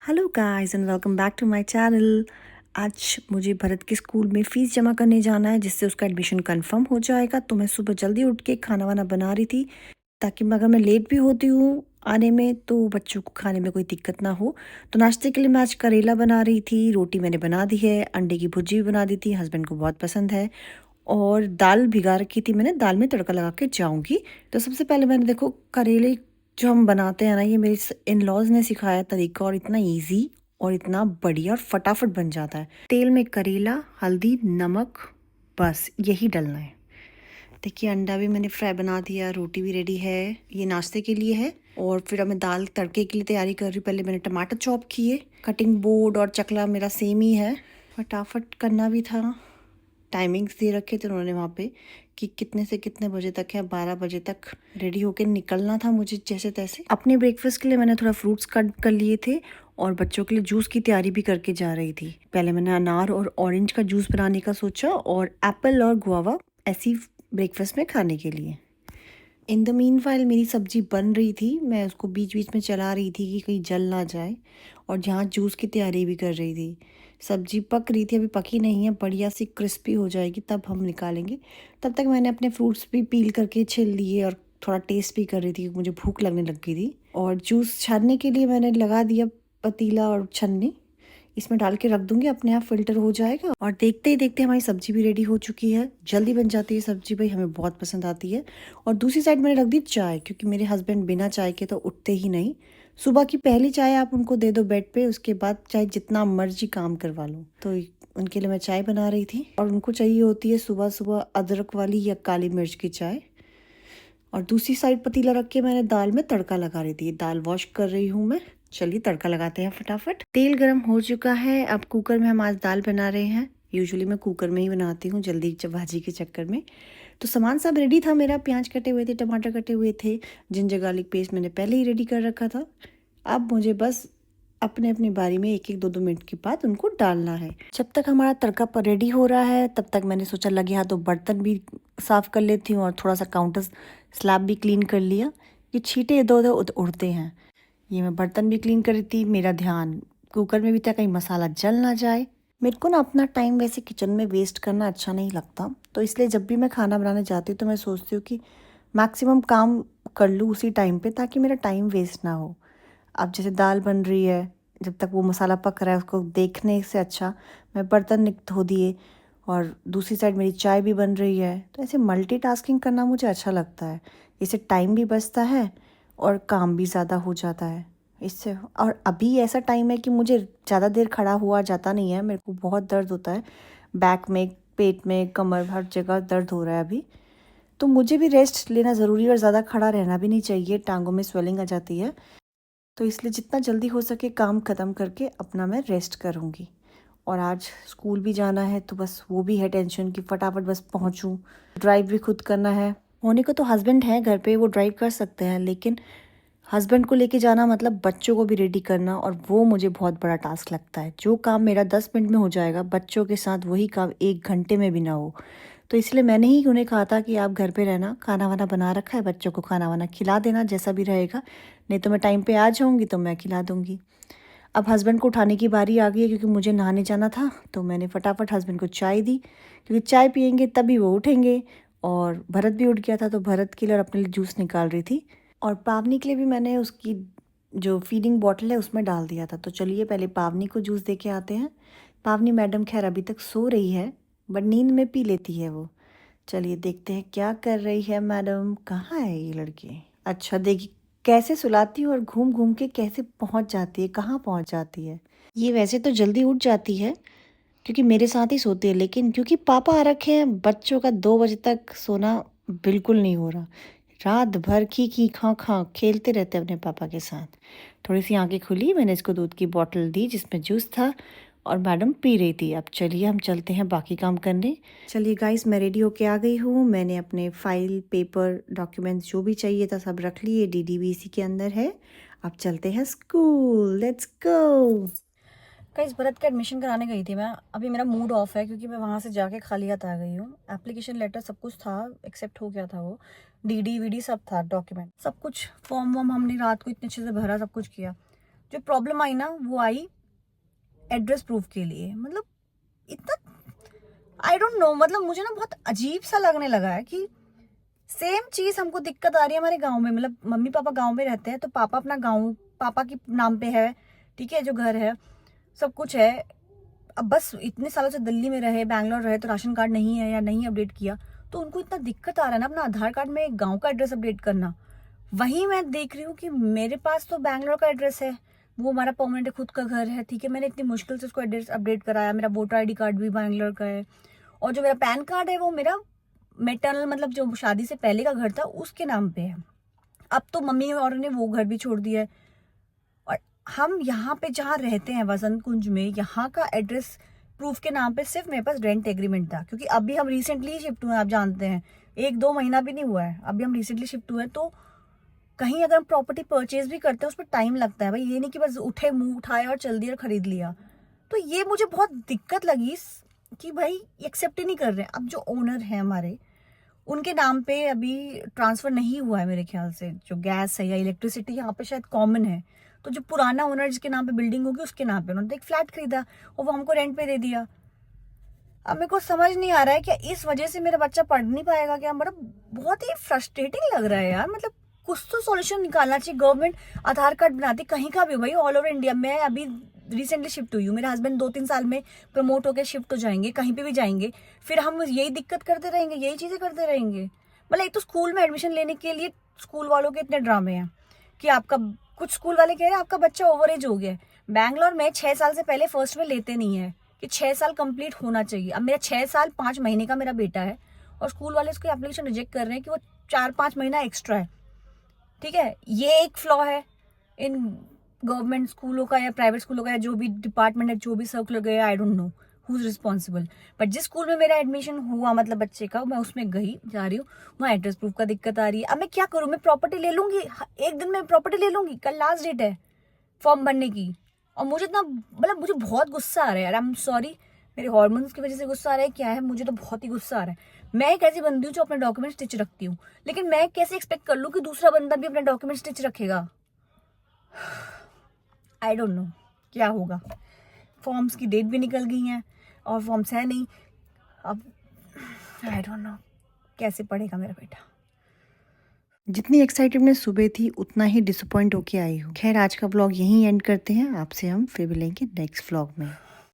Hello guys and welcome back to my channel. आज मुझे भरत के स्कूल में फ़ीस जमा करने जाना है, जिससे उसका एडमिशन कंफर्म हो जाएगा। तो मैं सुबह जल्दी उठ के खाना वाना बना रही थी, ताकि अगर मैं लेट भी होती हूँ आने में तो बच्चों को खाने में कोई दिक्कत ना हो। तो नाश्ते के लिए मैं आज करेला बना रही थी, रोटी मैंने बना दी है, अंडे की भुर्जी भी बना दी थी, हस्बैंड को बहुत पसंद है। और दाल भिगा रखी थी मैंने, दाल में तड़का लगा के जाऊँगी। तो सबसे पहले मैंने देखो करेले जो हम बनाते हैं ना, ये मेरे इन लॉज ने सिखाया तरीका, और इतना इजी और इतना बढ़िया और फटाफट बन जाता है। तेल में करेला, हल्दी, नमक, बस यही डलना है। देखिए अंडा भी मैंने फ्राई बना दिया, रोटी भी रेडी है, ये नाश्ते के लिए है। और फिर अब मैं दाल तड़के के लिए तैयारी कर रही हूँ। पहले मैंने टमाटर चॉप किए, कटिंग बोर्ड और चकला मेरा सेम ही है, फटाफट करना भी था। टाइमिंग्स दे रखे थे उन्होंने वहाँ पे कि कितने से कितने बजे तक है, 12 बजे तक रेडी होकर निकलना था मुझे जैसे तैसे। अपने ब्रेकफास्ट के लिए मैंने थोड़ा फ्रूट्स कट कर लिए थे, और बच्चों के लिए जूस की तैयारी भी करके जा रही थी। पहले मैंने अनार और ऑरेंज का जूस बनाने का सोचा, और एप्पल और गुआवा ऐसी ब्रेकफास्ट में खाने के लिए। इन द मीन वाइल मेरी सब्जी बन रही थी, मैं उसको बीच बीच में चला रही थी कि कहीं जल ना जाए, और जहाँ जूस की तैयारी भी कर रही थी। सब्जी पक रही थी, अभी पकी नहीं है, बढ़िया सी क्रिस्पी हो जाएगी तब हम निकालेंगे। तब तक मैंने अपने फ्रूट्स भी पील करके छिल लिए, और थोड़ा टेस्ट भी कर रही थी, मुझे भूख लगने लग गई थी। और जूस छानने के लिए मैंने लगा दिया पतीला और छन्नी, इसमें डाल के रख दूंगी, अपने आप फिल्टर हो जाएगा। और देखते ही देखते हमारी सब्जी भी रेडी हो चुकी है। जल्दी बन जाती है सब्जी, भाई हमें बहुत पसंद आती है। और दूसरी साइड मैंने रख दी चाय, क्योंकि मेरे हस्बैंड बिना चाय के तो उठते ही नहीं। सुबह की पहली चाय आप उनको दे दो बेड पे, उसके बाद चाहे जितना मर्जी काम करवा लो। तो उनके लिए मैं चाय बना रही थी, और उनको चाहिए होती है सुबह सुबह अदरक वाली या काली मिर्च की चाय। और दूसरी साइड पतीला रख के मैंने दाल में तड़का लगा रही थी, दाल वॉश कर रही हूँ मैं। चलिए तड़का लगाते हैं फटाफट। तेल गरम हो चुका है, अब कुकर में हम आज दाल बना रहे हैं। यूजुअली मैं कुकर में ही बनाती हूँ जल्दी भाजी के चक्कर में। तो सामान सब रेडी था मेरा, प्याज कटे हुए थे, टमाटर कटे हुए थे, जिंजर गार्लिक पेस्ट मैंने पहले ही रेडी कर रखा था। अब मुझे बस अपने अपनी बारी में एक एक दो दो मिनट के बाद उनको डालना है। जब तक हमारा तड़का पर रेडी हो रहा है, तब तक मैंने सोचा लगे हाथ तो बर्तन भी साफ़ कर लेती हूँ, और थोड़ा सा काउंटर स्लैब भी क्लीन कर लिया। ये छींटे इधर उधर उड़ते हैं। ये मैं बर्तन भी क्लीन कर रही थी, मेरा ध्यान कुकर में भी था कहीं मसाला जल ना जाए। मेरे को ना अपना टाइम वैसे किचन में वेस्ट करना अच्छा नहीं लगता, तो इसलिए जब भी मैं खाना बनाने जाती हूँ तो मैं सोचती हूँ कि मैक्सिमम काम कर लूँ उसी टाइम पे, ताकि मेरा टाइम वेस्ट ना हो। अब जैसे दाल बन रही है, जब तक वो मसाला पक रहा है उसको देखने से अच्छा मैं बर्तन धो दिए, और दूसरी साइड मेरी चाय भी बन रही है। तो ऐसे मल्टीटास्किंग करना मुझे अच्छा लगता है, इससे टाइम भी बचता है और काम भी ज़्यादा हो जाता है इससे। और अभी ऐसा टाइम है कि मुझे ज़्यादा देर खड़ा हुआ जाता नहीं है, मेरे को बहुत दर्द होता है बैक में, पेट में, कमर, हर जगह दर्द हो रहा है अभी। तो मुझे भी रेस्ट लेना ज़रूरी है, और ज़्यादा खड़ा रहना भी नहीं चाहिए, टांगों में स्वेलिंग आ जाती है। तो इसलिए जितना जल्दी हो सके काम ख़त्म करके अपना मैं रेस्ट करूँगी। और आज स्कूल भी जाना है, तो बस वो भी है टेंशन कि फटाफट बस पहुँचूँ। ड्राइव भी खुद करना है, होने को तो हस्बैंड है घर पे, वो ड्राइव कर सकते हैं, लेकिन हस्बैंड को लेके जाना मतलब बच्चों को भी रेडी करना, और वो मुझे बहुत बड़ा टास्क लगता है। जो काम मेरा 10 मिनट में हो जाएगा, बच्चों के साथ वही काम 1 घंटे में भी ना हो। तो इसलिए मैंने ही उन्हें कहा था कि आप घर पे रहना, खाना वाना बना रखा है, बच्चों को खाना वाना खिला देना जैसा भी रहेगा, नहीं तो मैं टाइम पे आ जाऊँगी तो मैं खिला दूँगी। अब हस्बैंड को उठाने की बारी आ गई है, क्योंकि मुझे नहाने जाना था, तो मैंने फटाफट हस्बैंड को चाय दी, क्योंकि चाय पियेंगे तभी वो उठेंगे। और भरत भी उठ गया था, तो भरत के लिए और अपने लिए जूस निकाल रही थी। और पावनी के लिए भी मैंने उसकी जो फीडिंग बॉटल है उसमें डाल दिया था। तो चलिए पहले पावनी को जूस दे के आते हैं। पावनी मैडम खैर अभी तक सो रही है, बट नींद में पी लेती है वो। चलिए देखते हैं क्या कर रही है मैडम। कहाँ है ये लड़की? अच्छा देखिए कैसे सुलाती हूँ, और घूम घूम के कैसे पहुँच जाती है, कहाँ पहुँच जाती है। ये वैसे तो जल्दी उठ जाती है, क्योंकि मेरे साथ ही सोती है, लेकिन क्योंकि पापा आ रखे हैं, बच्चों का 2 बजे तक सोना बिल्कुल नहीं हो रहा। रात भर खी खां खां खेलते रहते हैं अपने पापा के साथ। थोड़ी सी आंखें खुली, मैंने इसको दूध की बोतल दी जिसमें जूस था, और मैडम पी रही थी। अब चलिए हम चलते हैं बाकी काम करने। चलिए गाइस, मैं रेडी होके आ गई हूँ। मैंने अपने फाइल, पेपर, डॉक्यूमेंट्स जो भी चाहिए था सब रख लिए, डीडी भी इसी के अंदर है। अब चलते हैं school, let's go. Guys, Bharat का एडमिशन कराने गई थी मैं। अभी मेरा मूड ऑफ है, क्योंकि मैं वहाँ से जाके खाली हाथ आ गई हूँ। एप्लीकेशन लेटर सब कुछ था, एक्सेप्ट हो गया था वो, डीडी वीडी सब था, डॉक्यूमेंट सब कुछ, फॉर्म वॉर्म हमने रात को इतने अच्छे से भरा, सब कुछ किया। जो प्रॉब्लम आई ना वो आई एड्रेस प्रूफ के लिए। मतलब इतना आई डोंट नो, मतलब मुझे ना बहुत अजीब सा लगने लगा है कि सेम चीज हमको दिक्कत आ रही है हमारे गांव में। मतलब मम्मी पापा गांव में रहते हैं तो पापा अपना गांव पापा के नाम पे है, ठीक है, जो घर है सब कुछ है। अब बस इतने सालों से दिल्ली में रहे, बैंगलोर रहे, तो राशन कार्ड नहीं है या नहीं अपडेट किया, तो उनको इतना दिक्कत आ रहा है ना अपना आधार कार्ड में गांव का एड्रेस अपडेट करना। वहीं मैं देख रही हूँ कि मेरे पास तो बैंगलोर का एड्रेस है, वो हमारा परमानेंट खुद का घर है, ठीक है, मैंने इतनी मुश्किल से उसको एड्रेस अपडेट कराया, मेरा वोटर आईडी कार्ड भी बैंगलोर का है, और जो मेरा पैन कार्ड है वो मेरा मेटर्नल मतलब जो शादी से पहले का घर था उसके नाम पे है। अब तो मम्मी और ने वो घर भी छोड़ दिया है, और हम यहाँ पे जहाँ रहते हैं वसंत कुंज में, यहाँ का एड्रेस प्रूफ के नाम पे सिर्फ मेरे पास रेंट एग्रीमेंट था, क्योंकि अभी हम रिसेंटली शिफ्ट हुए हैं, आप जानते हैं 1-2 महीना भी नहीं हुआ है, अभी हम रिसेंटली शिफ्ट हुए हैं। तो कहीं अगर हम प्रॉपर्टी परचेज भी करते हैं उस पर टाइम लगता है भाई, ये नहीं कि बस उठे मुंह उठाए और चल दिया और खरीद लिया। तो ये मुझे बहुत दिक्कत लगी कि भाई एक्सेप्ट ही नहीं कर रहे हैं। अब जो ओनर है हमारे, उनके नाम पे अभी ट्रांसफर नहीं हुआ है मेरे ख्याल से, जो गैस है या इलेक्ट्रिसिटी यहाँ पे शायद कॉमन है, तो जो पुराना ओनर जिसके नाम पे बिल्डिंग होगी उसके नाम पे उन्होंने एक फ्लैट खरीदा और वो हमको रेंट पे दे दिया। अब मेरे को समझ नहीं आ रहा है क्या इस वजह से मेरा बच्चा पढ़ नहीं पाएगा क्या। मतलब बहुत ही फ्रस्ट्रेटिंग लग रहा है यार। मतलब कुछ तो सॉल्यूशन निकालना चाहिए। गवर्नमेंट आधार कार्ड बनाती कहीं का भी हो भाई, ऑल ओवर इंडिया। मैं अभी रिसेंटली शिफ्ट हुई हूँ, मेरे हस्बैंड 2-3 साल में प्रमोट होकर शिफ्ट हो जाएंगे, कहीं पे भी जाएंगे, फिर हम यही दिक्कत करते रहेंगे, यही चीजें करते रहेंगे। मतलब एक तो स्कूल में एडमिशन लेने के लिए स्कूल वालों के इतने ड्रामे हैं कि आपका, कुछ स्कूल वाले कह रहे हैं आपका बच्चा ओवर एज हो गया है। बैंगलोर में 6 साल से पहले फर्स्ट में लेते नहीं है कि 6 साल कंप्लीट होना चाहिए। अब मेरा 6 साल 5 महीने का मेरा बेटा है और स्कूल वाले उसकी एप्लीकेशन रिजेक्ट कर रहे हैं कि वो 4-5 महीना एक्स्ट्रा है। ठीक है, ये एक फ्लॉ है इन गवर्नमेंट स्कूलों का या प्राइवेट स्कूलों का या जो भी डिपार्टमेंट है, जो भी सर्कुलर गया, I don't know who is responsible. But जिस स्कूल में मेरा एडमिशन हुआ, मतलब बच्चे का, मैं उसमें गई जा रही हूँ, वहाँ एड्रेस प्रूफ का दिक्कत आ रही है। अब मैं क्या करूँ, मैं प्रॉपर्टी ले लूंगी, एक दिन में प्रॉपर्टी ले लूंगी, कल लास्ट डेट है फॉर्म भरने की। और मुझे इतना, मतलब मुझे बहुत गुस्सा आ रहा है यार। आई एम सॉरी, मेरे हॉर्मोन्स की वजह से गुस्सा आ रहा है क्या है, मुझे तो बहुत ही गुस्सा आ रहा है। मैं एक ऐसी बंदी हूँ जो अपने डॉक्यूमेंट स्टिच रखती हूँ, लेकिन मैं कैसे एक्सपेक्ट कर लूँ कि दूसरा बंदा भी अपने डॉक्यूमेंट स्टिच रखेगा। आई डोंट नो क्या होगा। फॉर्म्स की डेट भी निकल गई हैं और फॉर्म्स है नहीं। अब आई डोंट नो कैसे पढ़ेगा मेरा बेटा। जितनी एक्साइटेड मैं सुबह थी उतना ही डिसअपॉइंट होके आई हूँ। खैर आज का व्लॉग यहीं एंड करते हैं, आपसे हम फिर मिलेंगे नेक्स्ट व्लॉग में।